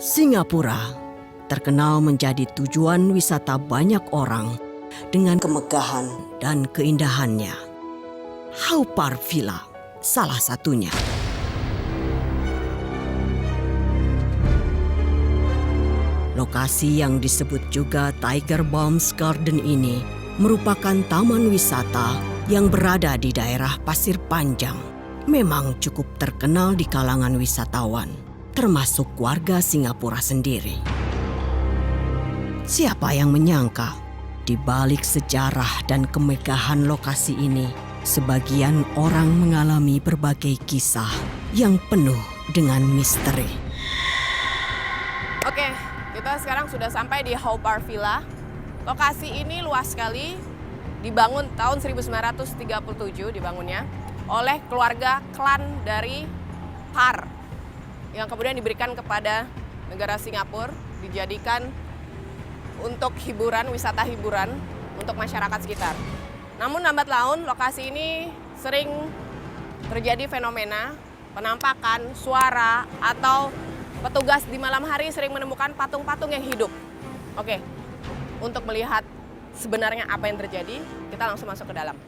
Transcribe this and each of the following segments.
Singapura terkenal menjadi tujuan wisata banyak orang dengan kemegahan dan keindahannya. Haw Par Villa salah satunya. Lokasi yang disebut juga Tiger Balms Garden ini merupakan taman wisata yang berada di daerah Pasir Panjang. Memang cukup terkenal di kalangan wisatawan, termasuk warga Singapura sendiri. Siapa yang menyangka di balik sejarah dan kemegahan lokasi ini, sebagian orang mengalami berbagai kisah yang penuh dengan misteri. Oke, kita sekarang sudah sampai di Haw Par Villa. Lokasi ini luas sekali, dibangun tahun 1937 dibangunnya oleh keluarga klan dari Par yang kemudian diberikan kepada negara Singapura, dijadikan untuk hiburan, wisata hiburan untuk masyarakat sekitar. Namun lambat laun lokasi ini sering terjadi fenomena penampakan, suara, atau petugas di malam hari sering menemukan patung-patung yang hidup. Oke, untuk melihat sebenarnya apa yang terjadi, kita langsung masuk ke dalam.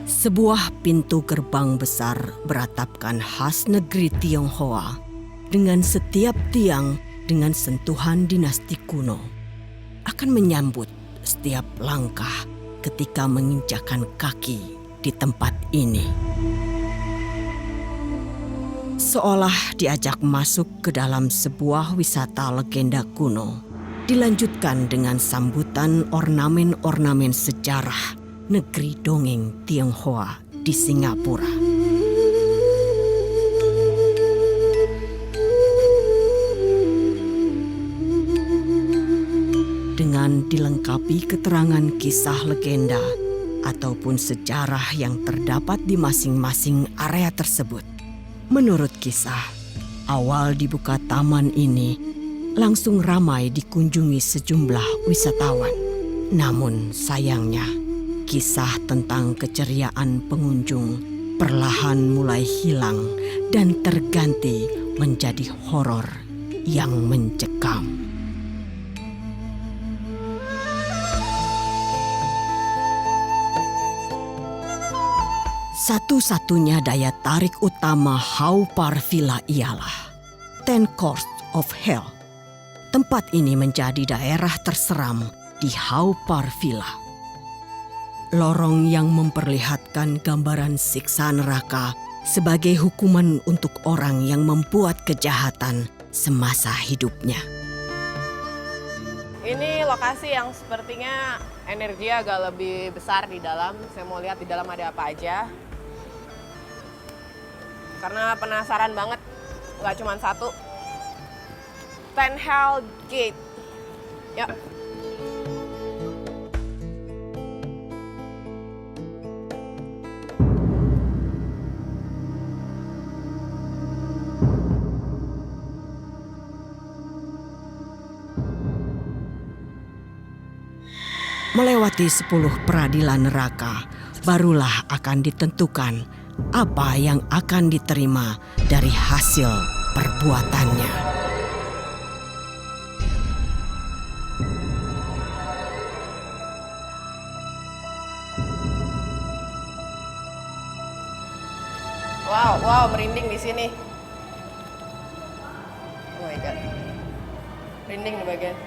Sebuah pintu gerbang besar beratapkan khas negeri Tionghoa dengan setiap tiang dengan sentuhan dinasti kuno akan menyambut setiap langkah ketika menginjakkan kaki di tempat ini. Seolah diajak masuk ke dalam sebuah wisata legenda kuno, dilanjutkan dengan sambutan ornamen-ornamen sejarah negeri dongeng Tionghoa di Singapura. Dengan dilengkapi keterangan kisah legenda ataupun sejarah yang terdapat di masing-masing area tersebut. Menurut kisah, awal dibuka taman ini langsung ramai dikunjungi sejumlah wisatawan. Namun sayangnya, kisah tentang keceriaan pengunjung perlahan mulai hilang dan terganti menjadi horor yang mencekam. Satu-satunya daya tarik utama Haw Par Villa ialah Ten Courts of Hell. Tempat ini menjadi daerah terseram di Haw Par Villa. Lorong yang memperlihatkan gambaran siksa neraka sebagai hukuman untuk orang yang membuat kejahatan semasa hidupnya. Ini lokasi yang sepertinya energi agak lebih besar di dalam. Saya mau lihat di dalam ada apa aja. Karena penasaran banget, nggak cuma satu. Ten Hell Gate. Yuk. Melewati 10 peradilan neraka, barulah akan ditentukan apa yang akan diterima dari hasil perbuatannya. Wow, merinding di sini. Oh my god. Merinding di bagian.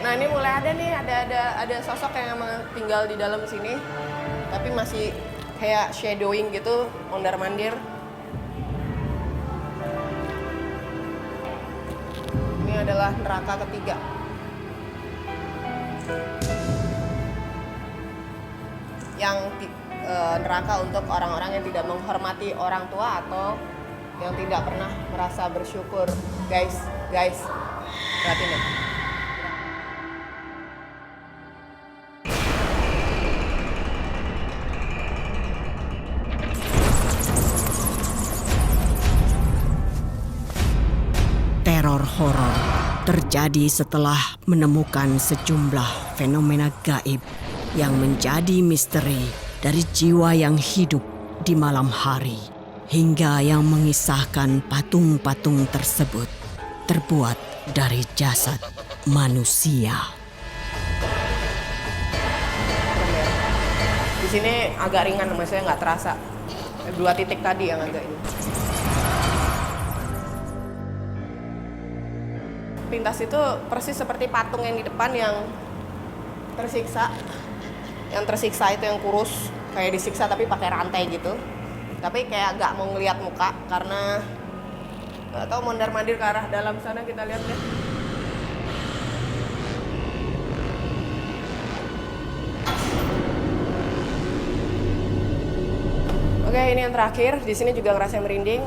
Nah, ini mulai ada nih, ada sosok yang emang tinggal di dalam sini, tapi masih kayak shadowing gitu, mondar-mandir. Ini adalah neraka ketiga. Yang neraka untuk orang-orang yang tidak menghormati orang tua atau yang tidak pernah merasa bersyukur. Guys, perhatiin ya. Teror horor terjadi setelah menemukan sejumlah fenomena gaib yang menjadi misteri dari jiwa yang hidup di malam hari hingga yang mengisahkan patung-patung tersebut terbuat dari jasad manusia. Di sini agak ringan, maksudnya nggak terasa. 2 titik tadi yang agak ini. Pintas itu persis seperti patung yang di depan yang tersiksa. Yang tersiksa itu yang kurus, kayak disiksa tapi pakai rantai gitu. Tapi kayak nggak mau ngelihat muka karena nggak tahu mondar-mandir ke arah dalam sana, kita lihat deh. Oke, ini yang terakhir. Di sini juga ngerasa merinding.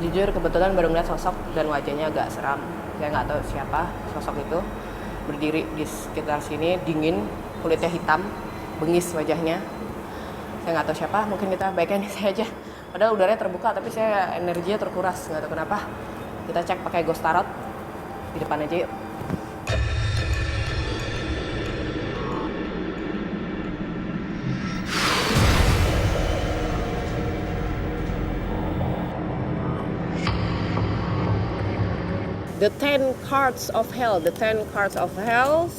Jujur kebetulan baru ngeliat sosok dan wajahnya agak seram. Saya nggak tahu siapa sosok itu. Berdiri di sekitar sini, dingin, kulitnya hitam, bengis wajahnya. Saya nggak tahu siapa. Mungkin kita baikkan ini aja. Padahal udaranya terbuka, tapi saya energinya terkuras. Nggak tahu kenapa. Kita cek pakai ghost tarot di depan aja yuk. The 10 Cards of Hell, The 10 Cards of Hell.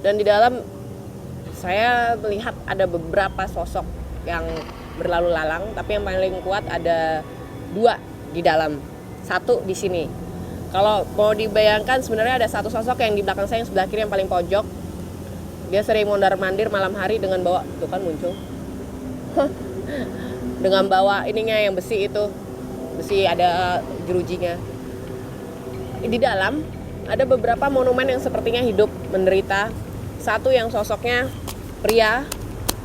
Dan di dalam saya melihat ada beberapa sosok yang berlalu lalang, tapi yang paling kuat ada 2 di dalam, 1 di sini. Kalau mau dibayangkan sebenarnya ada 1 sosok yang di belakang saya yang sebelah kiri yang paling pojok. Dia sering mondar-mandir malam hari dengan bawa, tuh kan muncul. Dengan bawa ininya yang besi itu, besi ada jerujinya. Di dalam ada beberapa monumen yang sepertinya hidup menderita. 1 yang sosoknya pria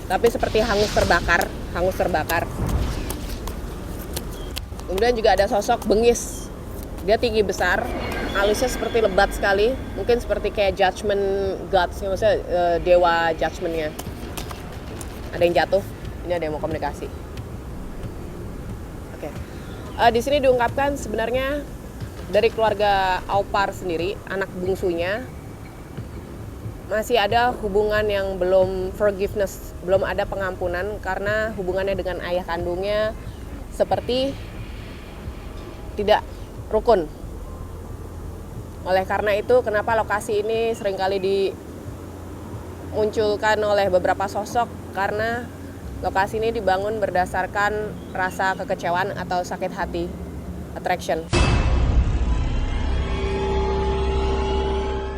tapi seperti hangus terbakar. Kemudian juga ada sosok bengis. Dia tinggi besar, alisnya seperti lebat sekali, mungkin seperti kayak judgment gods, maksudnya dewa judgmentnya. Ada yang jatuh, ini ada yang mau komunikasi. Oke. Di sini diungkapkan sebenarnya dari keluarga Aupar sendiri, anak bungsunya, masih ada hubungan yang belum forgiveness, belum ada pengampunan karena hubungannya dengan ayah kandungnya seperti tidak rukun. Oleh karena itu, kenapa lokasi ini seringkali dimunculkan oleh beberapa sosok, karena lokasi ini dibangun berdasarkan rasa kekecewaan atau sakit hati, attraction.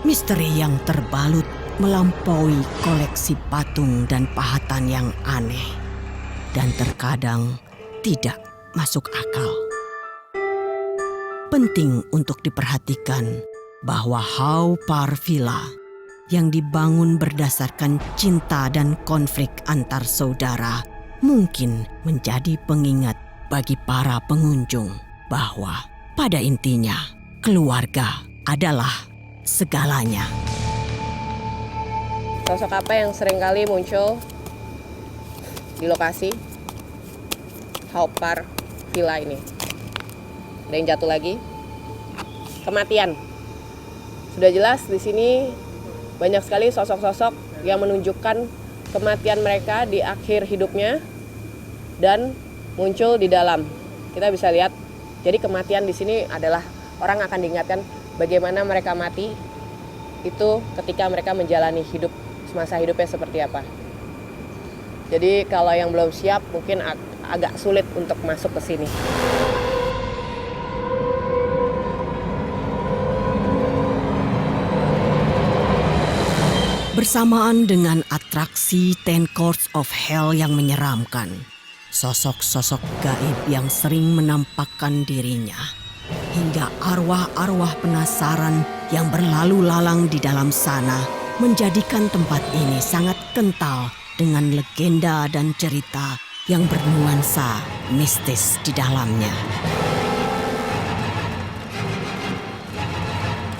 Misteri yang terbalut melampaui koleksi patung dan pahatan yang aneh dan terkadang tidak masuk akal. Penting untuk diperhatikan bahwa Haupar Villa yang dibangun berdasarkan cinta dan konflik antar saudara mungkin menjadi pengingat bagi para pengunjung bahwa pada intinya keluarga adalah segalanya. Sosok apa yang seringkali muncul di lokasi Haupar Villa ini? Ada yang jatuh lagi. Kematian. Sudah jelas di sini banyak sekali sosok-sosok yang menunjukkan kematian mereka di akhir hidupnya dan muncul di dalam. Kita bisa lihat. Jadi kematian di sini adalah orang akan diingatkan bagaimana mereka mati itu ketika mereka menjalani hidup, semasa hidupnya seperti apa. Jadi kalau yang belum siap mungkin agak sulit untuk masuk ke sini. Bersamaan dengan atraksi 10 Courts of Hell yang menyeramkan, sosok-sosok gaib yang sering menampakkan dirinya, hingga arwah-arwah penasaran yang berlalu lalang di dalam sana menjadikan tempat ini sangat kental dengan legenda dan cerita yang bernuansa mistis di dalamnya.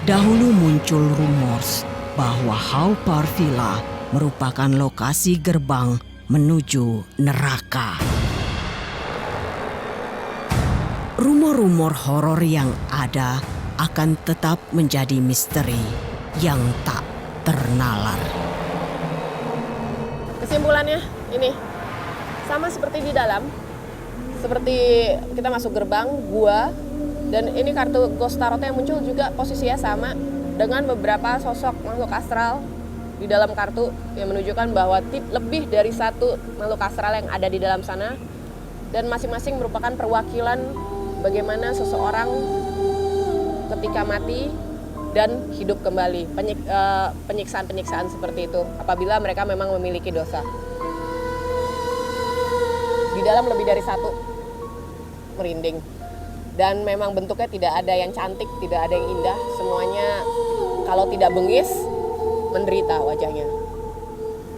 Dahulu muncul rumors bahwa Haupar Villa merupakan lokasi gerbang menuju neraka. Rumor-rumor horor yang ada akan tetap menjadi misteri yang tak ternalar. Kesimpulannya ini, Sama seperti di dalam, seperti kita masuk gerbang, gua, dan ini kartu Ghost Tarot yang muncul juga posisinya sama dengan beberapa sosok makhluk astral di dalam kartu yang menunjukkan bahwa lebih dari satu makhluk astral yang ada di dalam sana, dan masing-masing merupakan perwakilan bagaimana seseorang ketika mati dan hidup kembali, penyiksaan-penyiksaan seperti itu apabila mereka memang memiliki dosa. Di dalam lebih dari satu, merinding. Dan memang bentuknya tidak ada yang cantik, tidak ada yang indah, semuanya kalau tidak bengis, menderita wajahnya.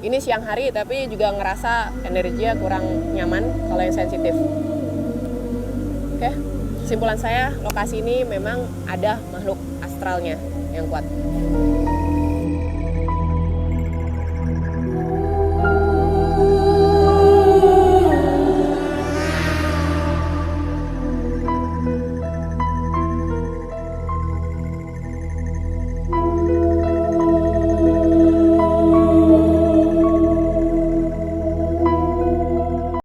Ini siang hari tapi juga ngerasa energinya kurang nyaman kalau yang sensitif. Oke, kesimpulan saya, lokasi ini memang ada makhluk astralnya yang kuat.